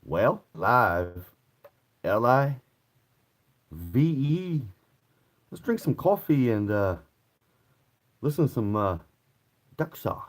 Well, live. Live. Let's drink some coffee and listen to some duck sauce.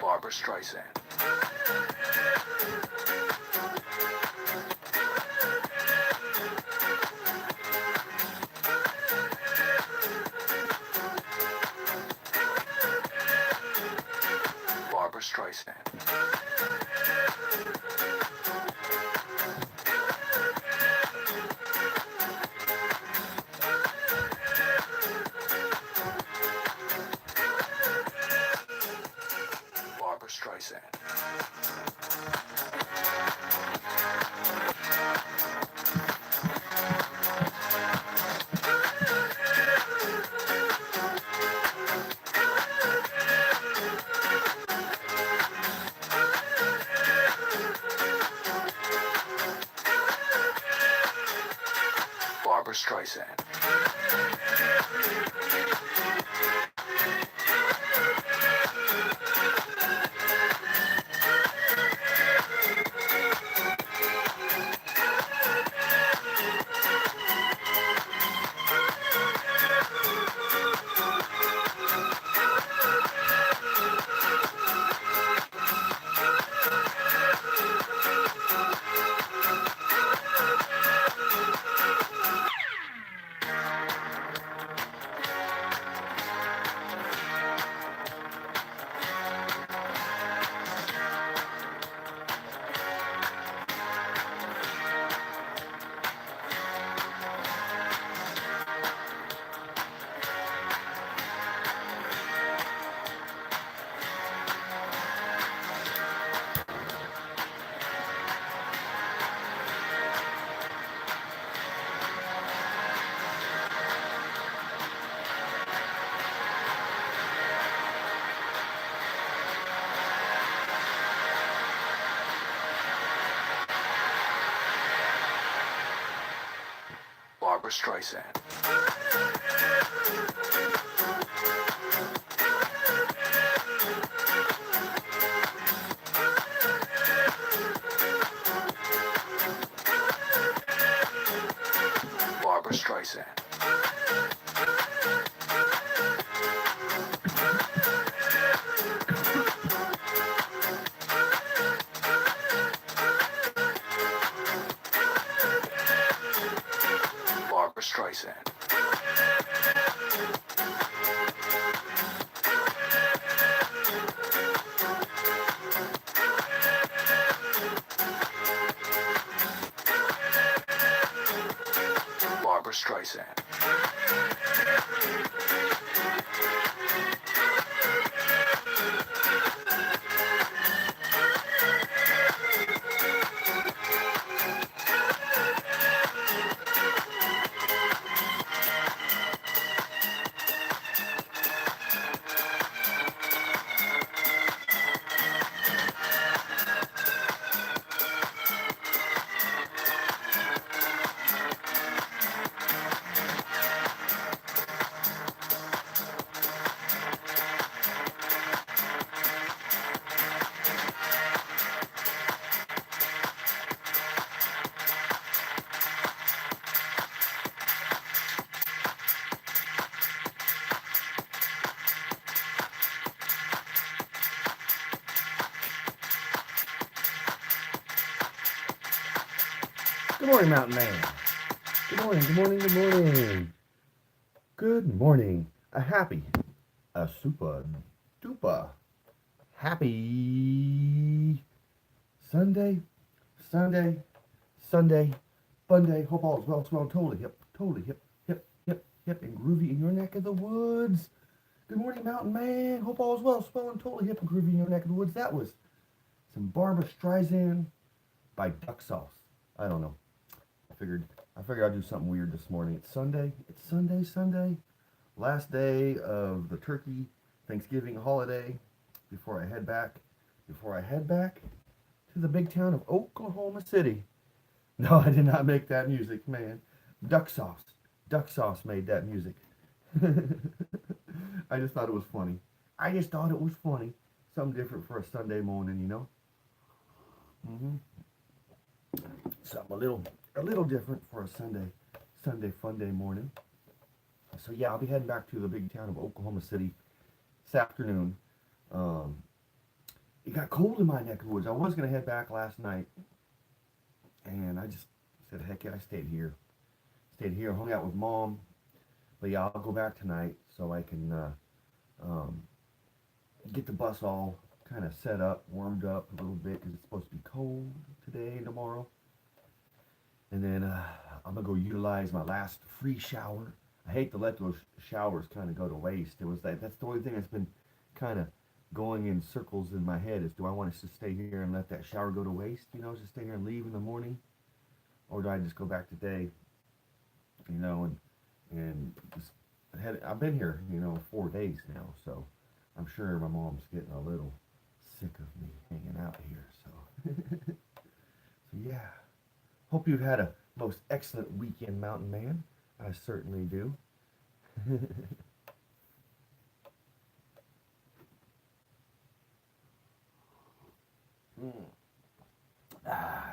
Barbara Streisand. Barbara Streisand. Barbara Streisand. Barbara Streisand. Barbara Streisand. Barbara Streisand. Barbara Streisand. Barbara Streisand. Good morning, Mountain Man. Good morning, good morning, good morning. Good morning. A super duper happy Sunday, Sunday, Sunday, fun day. Hope all is well, swell, totally hip, and groovy in your neck of the woods. Good morning, Mountain Man. Hope all is well, swell, and totally hip and groovy in your neck of the woods. That was some Barbara Streisand by Duck Sauce. I don't know. I figured I'd do something weird this morning. It's Sunday. It's Sunday. Last day of the turkey Thanksgiving holiday before I head back. Before I head back to the big town of Oklahoma City. No, I did not make that music, man. Duck Sauce. Duck Sauce made that music. I just thought it was funny. I just thought it was funny. Something different for a Sunday morning, you know. hmm Something a little different for a Sunday fun day morning. So yeah, I'll be heading back to the big town of Oklahoma City this afternoon. Um, it got cold in my neck of the woods. I was gonna head back last night, and I just said, heck yeah, I stayed here. Stayed here, hung out with mom. But yeah, I'll go back tonight so I can um, get the bus all kind of set up, warmed up a little bit because it's supposed to be cold today and tomorrow. And then I'm gonna go utilize my last free shower. I hate to let those showers kind of go to waste. It was that's the only thing that's been kind of going in circles in my head is do I want to stay here and let that shower go to waste? You know, just stay here and leave in the morning, or do I just go back today? You know, and just I've been here, 4 days now, so I'm sure my mom's getting a little sick of me hanging out here. So, so yeah. Hope you've had a most excellent weekend, Mountain Man. I certainly do. Mm.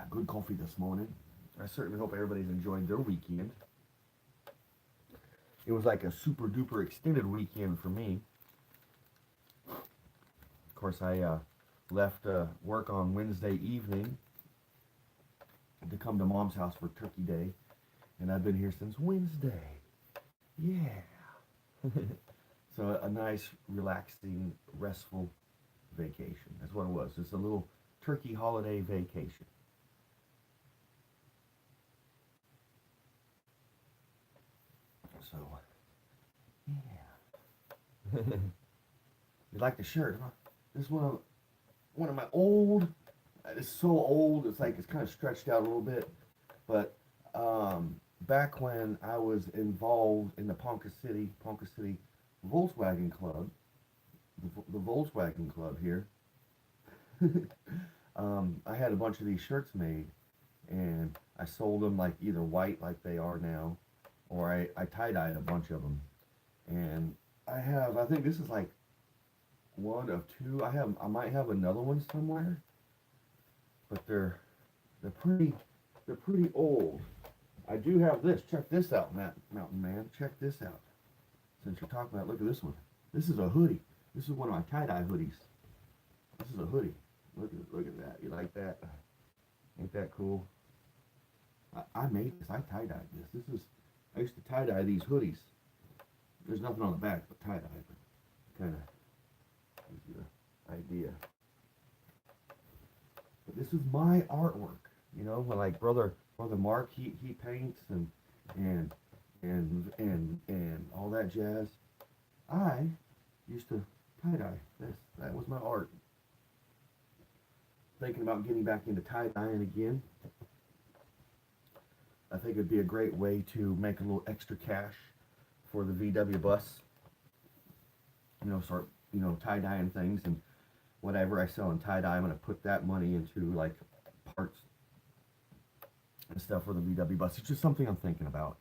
Good coffee this morning. I certainly hope everybody's enjoyed their weekend. It was like a super duper extended weekend for me. Of course, I left work on Wednesday evening to come to Mom's house for Turkey Day, and I've been here since Wednesday. Yeah. So a nice, relaxing, restful vacation. That's what it was. It's a little turkey holiday vacation. So, yeah. You like the shirt, huh? This is one of my old. It's so old. It's like it's kind of stretched out a little bit, but back when I was involved in the Ponca City Volkswagen Club, the Volkswagen Club here, I had a bunch of these shirts made, and I sold them like either white like they are now, or I tie-dyed a bunch of them. And I think this is like one of two. I might have another one somewhere, but they're pretty they're pretty old. I do have this. Check this out, Mountain Man. Check this out. Since you're talking about, look at this one. This is a hoodie. This is one of my tie-dye hoodies. This is a hoodie. Look at that. You like that? Ain't that cool? I made this. I tie-dyed this. I used to tie-dye these hoodies. There's nothing on the back but tie-dye, but kind of gives you the idea. But this is my artwork. When like brother Mark he paints and and all that jazz. I used to tie dye. That was my art. Thinking about getting back into tie dyeing again. I think it'd be a great way to make a little extra cash for the VW bus. Start tie dyeing things and whatever I sell in tie dye. I'm gonna put that money into like parts and stuff for the VW bus. It's just something I'm thinking about.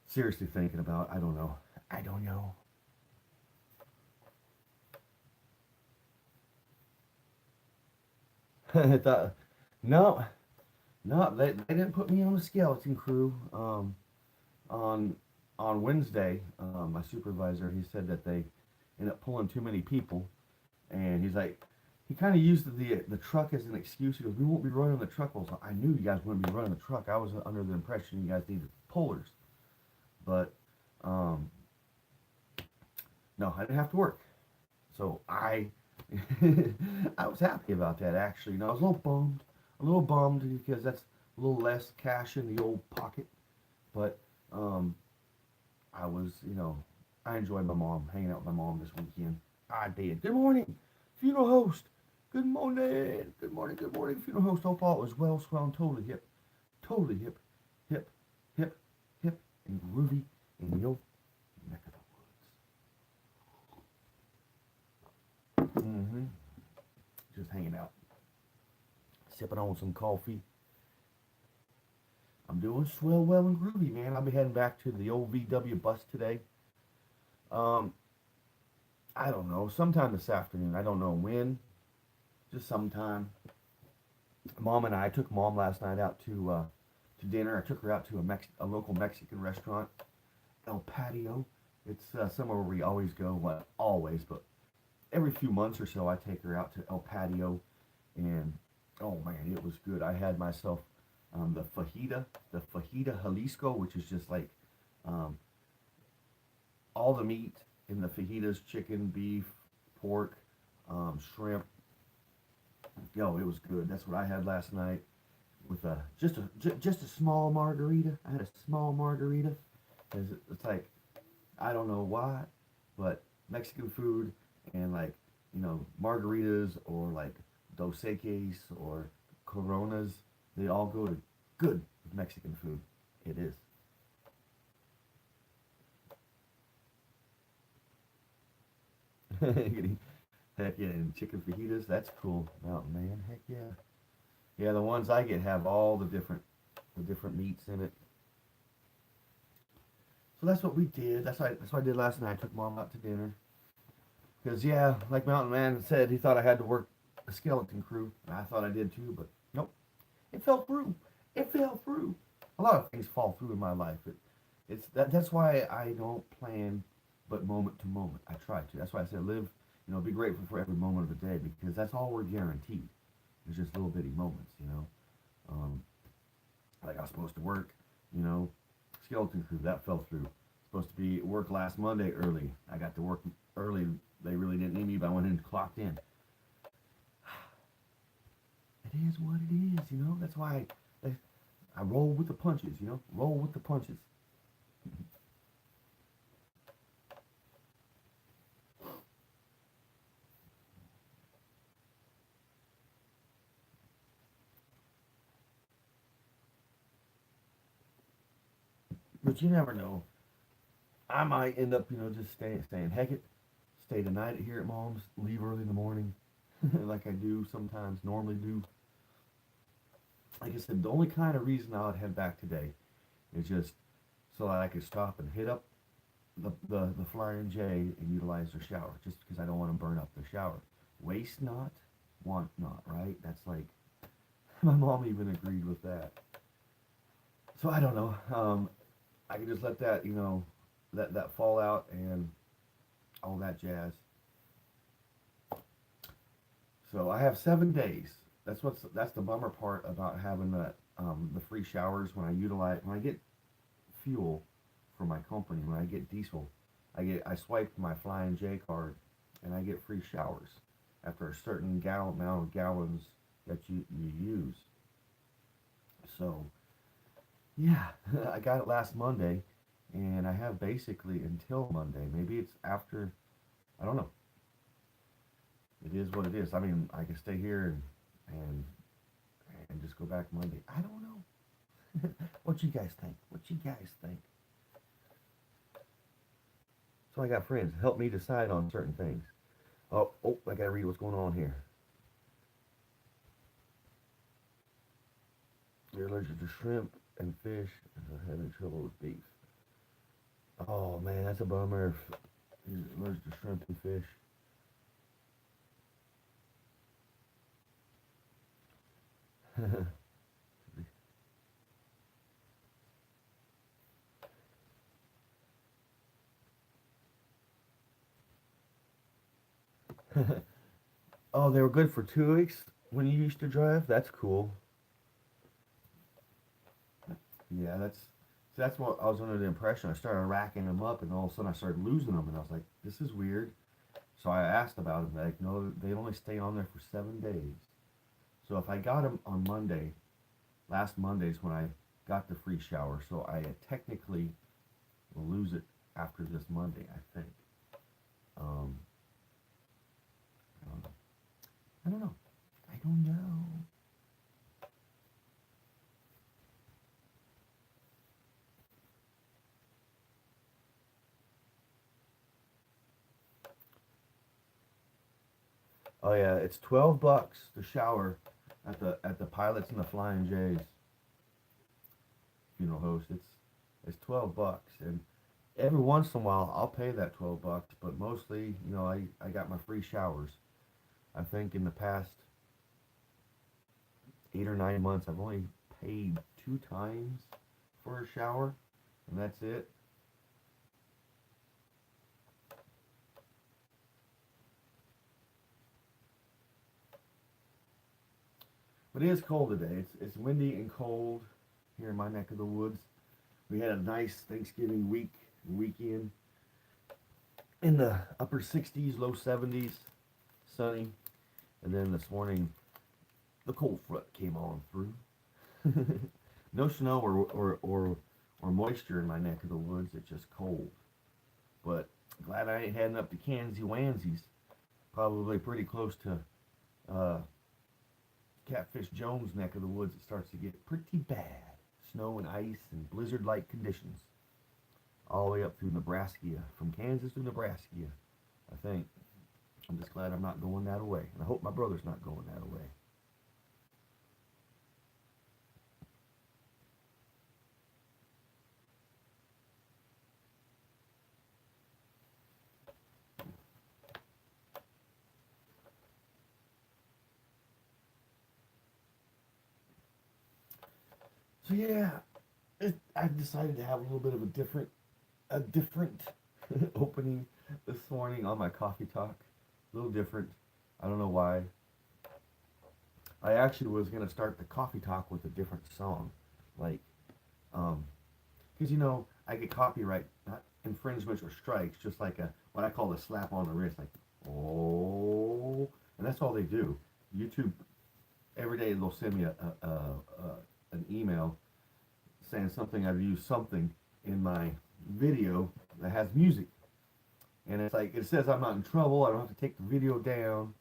Seriously thinking about. I don't know. I don't know. I thought, no, no, they didn't put me on the skeleton crew. On Wednesday, my supervisor he said that they ended up pulling too many people, and he's like, he kind of used the truck as an excuse. He goes, "We won't be running the truck." Well, I knew you guys wouldn't be running the truck. I was under the impression you guys needed pullers, but um, no, I didn't have to work. So I was happy about that actually. I was a little bummed because that's a little less cash in the old pocket. But um, I was, I enjoyed my mom, hanging out with my mom this weekend. I did. Good morning, funeral host. Good morning. Good morning. Good morning, funeral host. Hope all is well, swell, and totally hip, hip, hip, hip, and groovy in your neck of the woods. Just hanging out, sipping on some coffee. I'm doing swell, well, and groovy, man. I'll be heading back to the old VW bus today. Um, I don't know, sometime this afternoon. I don't know when, just sometime. Mom and I took mom last night out to dinner. I took her out to a local Mexican restaurant, El Patio. It's somewhere where we always go. Well, always, but every few months or so, I take her out to El Patio, and oh man, it was good. I had myself the fajita Jalisco, which is just like um, all the meat in the fajitas: chicken, beef, pork, shrimp. Yo, it was good. That's what I had last night with just a small margarita. I had a small margarita because it's like I don't know why, but Mexican food and like margaritas or like dos Equis or Coronas, they all go to good with Mexican food. It is. Heck yeah, and chicken fajitas, that's cool, mountain man. Heck yeah, yeah. The ones I get have all the different meats in it. So that's what we did. That's what I did last night. I took mom out to dinner. Because, yeah, like Mountain Man said, he thought I had to work a skeleton crew. And I thought I did too, but nope. It fell through. It fell through. A lot of things fall through in my life. That's why I don't plan, but moment to moment. I try to. That's why I said live, be grateful for every moment of the day because that's all we're guaranteed. It's just little bitty moments. Um, like I was supposed to work, you know, skeleton crew, that fell through. Supposed to be work last Monday early. I got to work early. They really didn't need me, but I went in and clocked in. It is what it is. That's why I roll with the punches. Roll with the punches. But you never know. I might end up, just staying. Heck it, stay tonight here at mom's, leave early in the morning, like I do sometimes, normally do. Like I said, the only kind of reason I would head back today is just so that I could stop and hit up the Flying J and utilize their shower, just because I don't want to burn up the shower. Waste not, want not, right? That's like, my mom even agreed with that. So I don't know. I can just let that, that fall out and all that jazz. So I have 7 days. That's the bummer part about having the free showers when I get fuel for my company, when I get diesel, I swipe my Flying J card and I get free showers after a certain amount of gallons that you use. So yeah, I got it last Monday, and I have basically until Monday. Maybe it's after. I don't know. It is what it is. I mean, I can stay here and and just go back Monday. I don't know. What you guys think? What you guys think? So I got friends help me decide on certain things. Oh, I gotta read what's going on here. You're allergic to shrimp and fish, and are having trouble with beef. Oh man, that's a bummer. If you're allergic to shrimp and fish. Oh, they were good for 2 weeks when you used to drive. That's cool. Yeah, that's what I was under the impression. I started racking them up, and all of a sudden I started losing them, and I was like, "This is weird." So I asked about them. They're like, no, they only stay on there for 7 days. So if I got them on Monday, last Monday's when I got the free shower, so I technically will lose it after this Monday, I think. Um, I don't know. I don't know. I don't know. Oh yeah, it's $12 to shower at the Pilots and the Flying J's funeral host. It's $12, and every once in a while I'll pay that $12, but mostly, I got my free showers. I think in the past 8 or 9 months, I've only paid 2 times for a shower, and that's it. But it is cold today. It's windy and cold here in my neck of the woods. We had a nice Thanksgiving weekend in the upper 60s, low 70s, sunny, and then this morning the cold front came on through. No snow or moisture in my neck of the woods. It's just cold. But glad I ain't heading up to Kansas Wansies. Probably pretty close to uh, Catfish Jones' neck of the woods. It starts to get pretty bad. Snow and ice and blizzard-like conditions all the way up through Nebraska, from Kansas to Nebraska. I think. I'm just glad I'm not going that way, and I hope my brother's not going that way. So yeah, I decided to have a little bit of a different opening this morning on my coffee talk. A little different. I don't know why. I actually was gonna start the coffee talk with a different song, like, um, because I get copyright not infringements or strikes, just like a what I call a slap on the wrist, like oh, and that's all they do. YouTube every day they'll send me an email saying something I've used something in my video that has music, and it's like it says I'm not in trouble. I don't have to take the video down.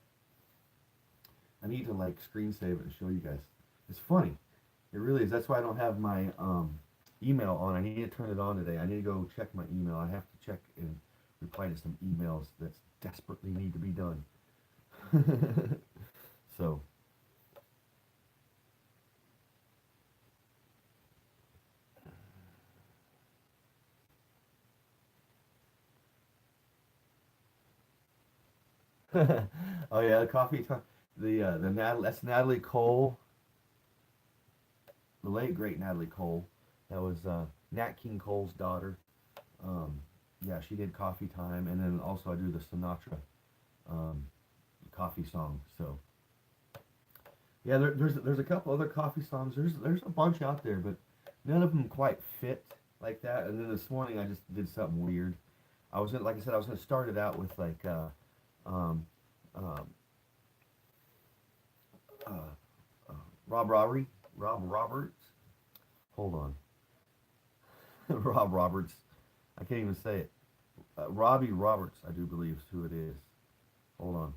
I need to like screen save it and show you guys. It's funny. It really is. That's why I don't have my email on. I need to turn it on today. I need to go check my email. I have to check and reply to some emails that desperately need to be done. So, oh yeah, the coffee. That's Natalie Cole, the late great Natalie Cole. That was Nat King Cole's daughter. Um, yeah, she did Coffee Time, and then also I do the Sinatra um, coffee song. So yeah, there's a couple other coffee songs. There's a bunch out there, but none of them quite fit like that. And then this morning I just did something weird. Like I said, I was gonna start it out with like um, um, uh, uh, Rob Roberts. Hold on, Rob Roberts. I can't even say it. Robbie Roberts, I do believe is who it is. Hold on.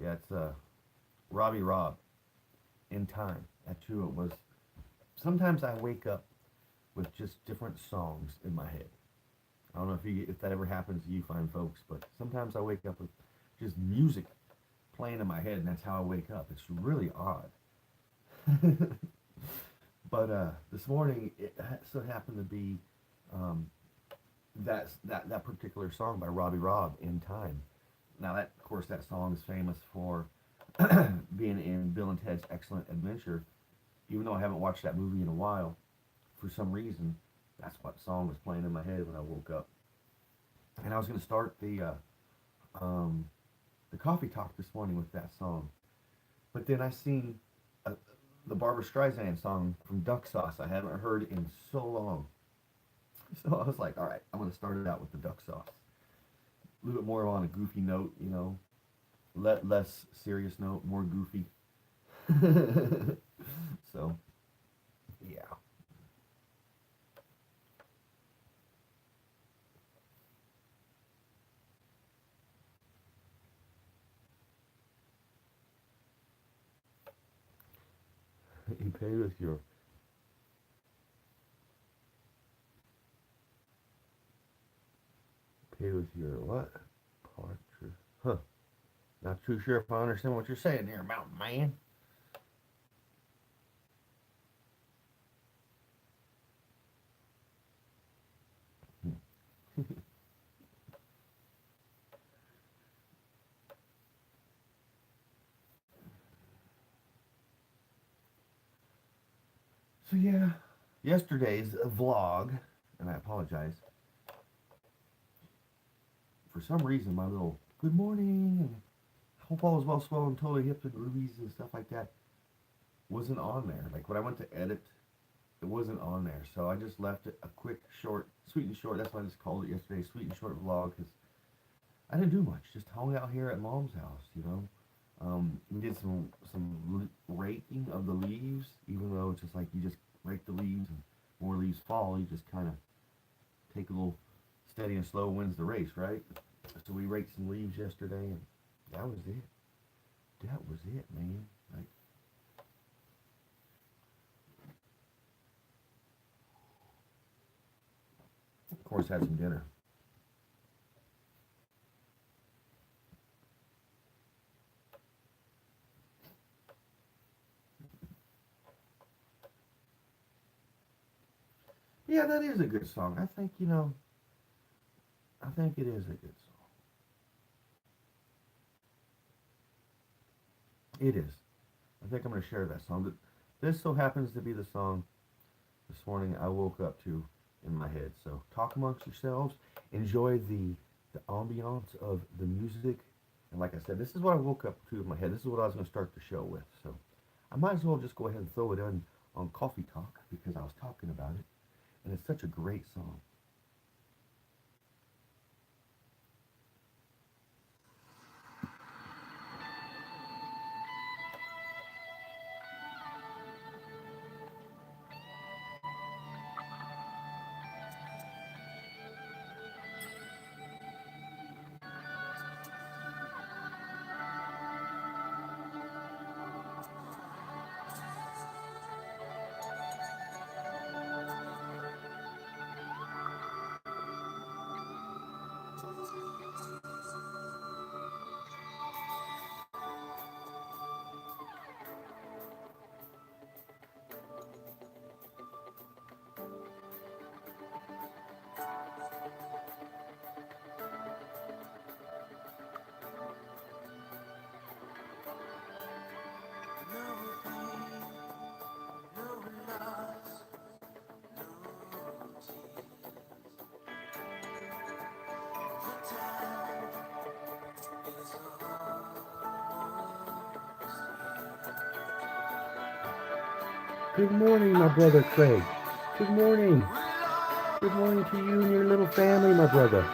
Yeah, it's Robbie Rob. In time. That's who it was. Sometimes I wake up with just different songs in my head. I don't know if that ever happens to you fine folks, but sometimes I wake up with just music playing in my head, and that's how I wake up. It's really odd. But this morning it so happened to be um, that particular song by Robbie Robb, "In Time." Now that, of course, that song is famous for being in Bill and Ted's Excellent Adventure. Even though I haven't watched that movie in a while, for some reason, that's what song was playing in my head when I woke up. And I was going to start um, the coffee talk this morning with that song, but then I seen uh, the Barbara Streisand song from Duck Sauce I haven't heard in so long. So I was like, all right, I'm going to start it out with the Duck Sauce. A little bit more on a goofy note, you know, less serious note, more goofy. So, yeah. You pay with your what? Partridge. Huh. Not too sure if I understand what you're saying there, mountain man. So yeah, yesterday's vlog, and I apologize. For some reason, my little good morning and hope all is well, swell, and totally hip and rubies and stuff like that wasn't on there. Like when I went to edit, it wasn't on there. So I just left it a quick, short, sweet and short. That's why I just called it yesterday, sweet and short vlog, because I didn't do much. Just hung out here at mom's house, you know. We did some raking of the leaves, even though it's just like you just rake the leaves and more leaves fall. You just kind of take a little steady and slow wins the race, right? So we raked some leaves yesterday, and that was it. That was it, man. Like, of course, had some dinner. Yeah, that is a good song. I think I think it is a good song. It is. I think I'm going to share that song. This so happens to be the song this morning I woke up to in my head. So talk amongst yourselves. Enjoy the ambiance of the music. And like I said, this is what I woke up to in my head. This is what I was going to start the show with. So I might as well just go ahead and throw it in on Coffee Talk because I was talking about it. And it's such a great song. Good morning, my brother Craig. Good morning. Good morning to you and your little family, my brother.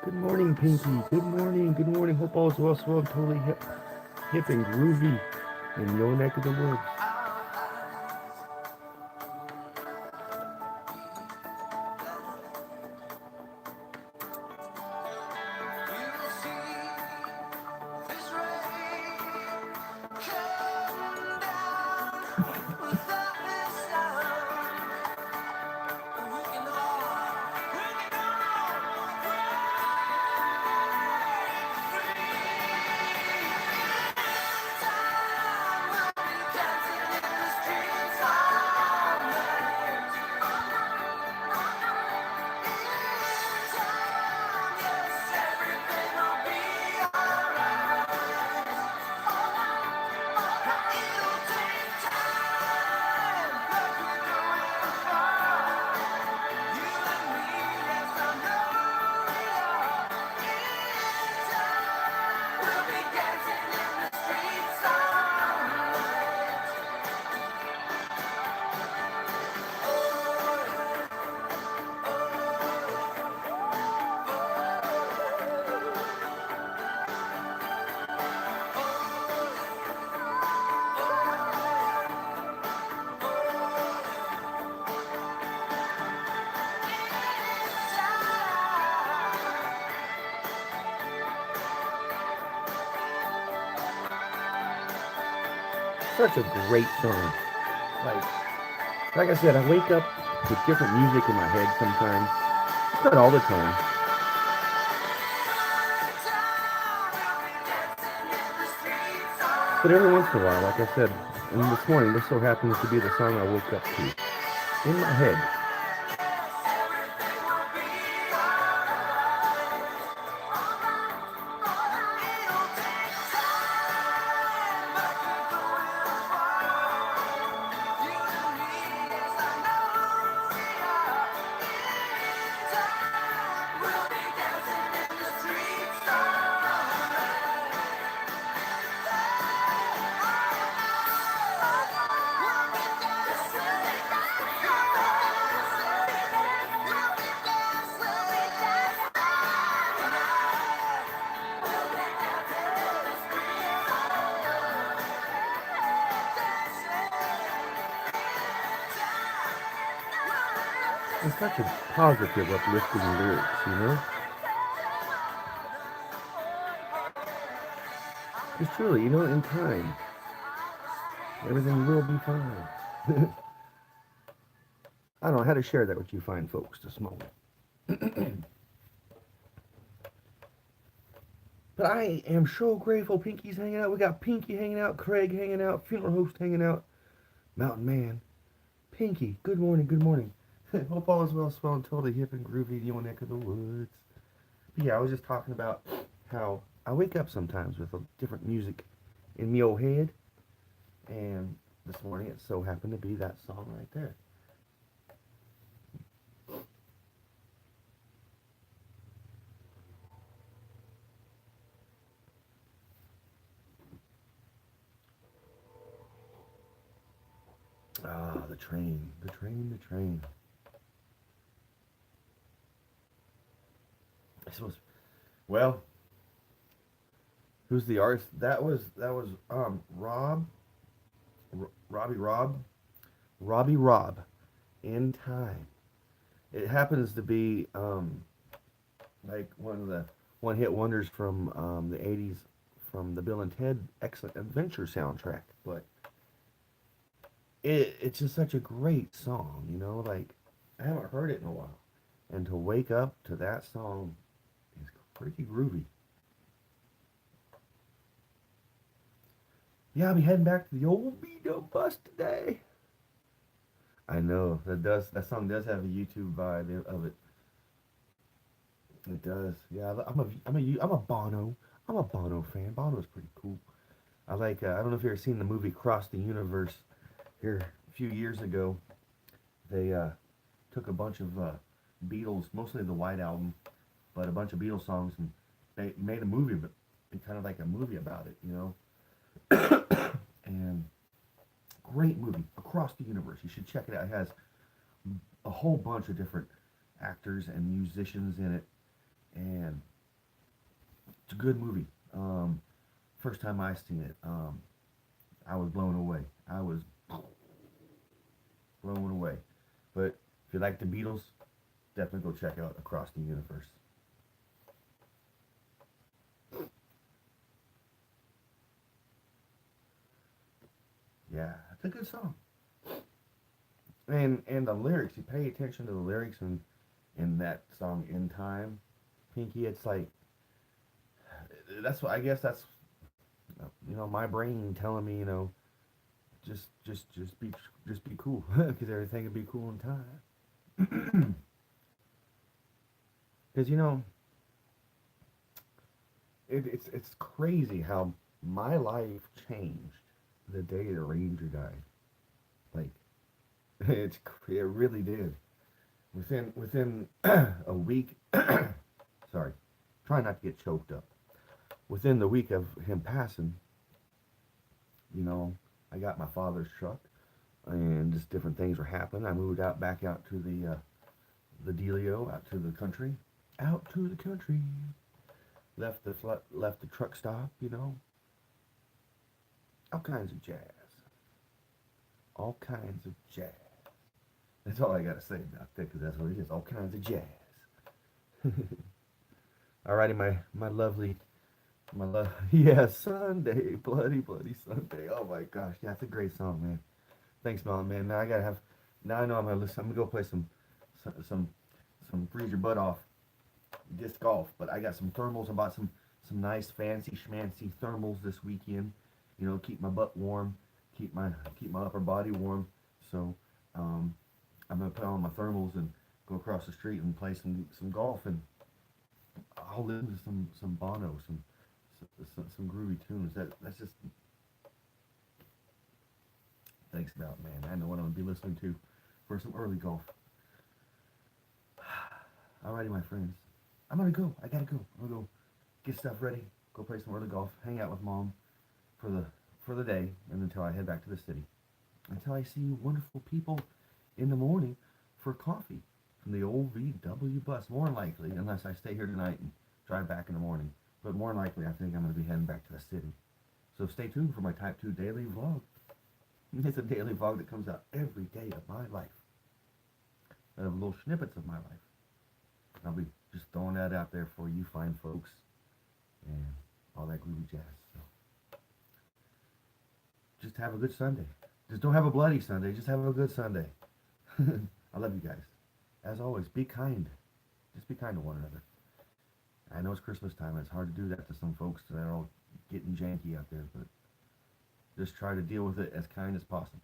Good morning, Pinky. Good morning. Good morning. Hope all is well. So I'm totally hip and groovy in your neck of the woods. Such a great song. Like, like I said, I wake up with different music in my head sometimes. It's not all the time, but every once in a while, like I said, and this morning, this so happens to be the song I woke up to in my head. It's such a positive, uplifting lyrics. It's truly, in time, everything will be fine. I don't know how to share that with you fine folks this moment. But I am so grateful Pinky's hanging out. We got Pinky hanging out, Craig hanging out, Funeral Host hanging out, Mountain Man. Pinky, good morning, good morning. Hope all is well, spelled totally hip and groovy in your neck of the woods. But yeah, I was just talking about how I wake up sometimes with a different music in me old head. And this morning it so happened to be that song right there. Ah, the train, the train, the train. I suppose. Well, who's the artist? That was Robbie Rob, Robbie Rob, in time. It happens to be like one of the one hit wonders from the '80s, from the Bill and Ted Excellent Adventure soundtrack. But it's just such a great song. Like, I haven't heard it in a while, and to wake up to that song is pretty groovy. Yeah, I'll be heading back to the old Vito bus today. I know that song does have a YouTube vibe of it. It does. Yeah, I'm a Bono. I'm a Bono fan. Bono's pretty cool. I like. I don't know if you've ever seen the movie Cross the Universe. Here a few years ago, they took a bunch of Beatles, mostly the White Album, but a bunch of Beatles songs, and they made a movie, but kind of like a movie about it. And great movie, Across the Universe. You should check it out. It has a whole bunch of different actors and musicians in it, and It's a good movie. First time I seen it, I was blown away. I was blown away. But if you like the Beatles, definitely go check out Across the Universe. Yeah, it's a good song. And the lyrics, you pay attention to the lyrics in that song In Time, Pinky, it's like that's what I guess that's my brain telling me, just be cool because everything will be cool in time. Because it's crazy how my life changed the day the ranger died. Like it really did. Within a week, sorry, try not to get choked up. Within the week of him passing, you know, I got my father's truck, and just different things were happening. I moved out back out to the dealio, out to the country, out to the country. Left the truck stop, all kinds of jazz, all kinds of jazz. That's all I gotta say about that, because that's what it is, all kinds of jazz. Alrighty, my lovely, yeah, Sunday, bloody Sunday. Oh my gosh, yeah, that's a great song, man. Thanks, Melon, man. Now I gotta have. Now I know I'm gonna listen. I'm gonna go play some some freeze your butt off disc golf. But I got some thermals. I bought some nice fancy schmancy thermals this weekend. Keep my butt warm, keep my upper body warm. So um, I'm gonna put on my thermals and go across the street and play some golf, and I'll listen to some Bono, some groovy tunes. That's just thanks about, man. I know what I'm gonna be listening to for some early golf. Alrighty, my friends. I'm gonna go. I gotta go. I'm gonna go get stuff ready. Go play some early golf. Hang out with mom for the day, and until I head back to the city. Until I see you wonderful people in the morning for coffee from the old VW bus. More than likely, unless I stay here tonight and drive back in the morning. But more than likely, I think I'm gonna be heading back to the city. So stay tuned for my Type 2 daily vlog. It's a daily vlog that comes out every day of my life. Of little snippets of my life. I'll be just throwing that out there for you fine folks and all that groovy jazz. So just have a good Sunday. Just don't have a bloody Sunday. Just have a good Sunday. I love you guys. As always, be kind. Just be kind to one another. I know it's Christmas time. And it's hard to do that to some folks that are all getting janky out there, but just try to deal with it as kind as possible.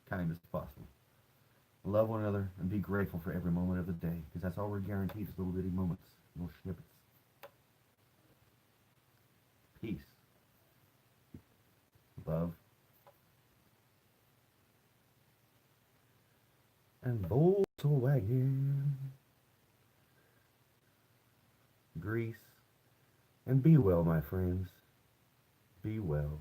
Kind as possible. Love one another and be grateful for every moment of the day, because that's all we're guaranteed is little bitty moments, little snippets. Peace, love, and Volkswagen, grease, and be well, my friends. Be well.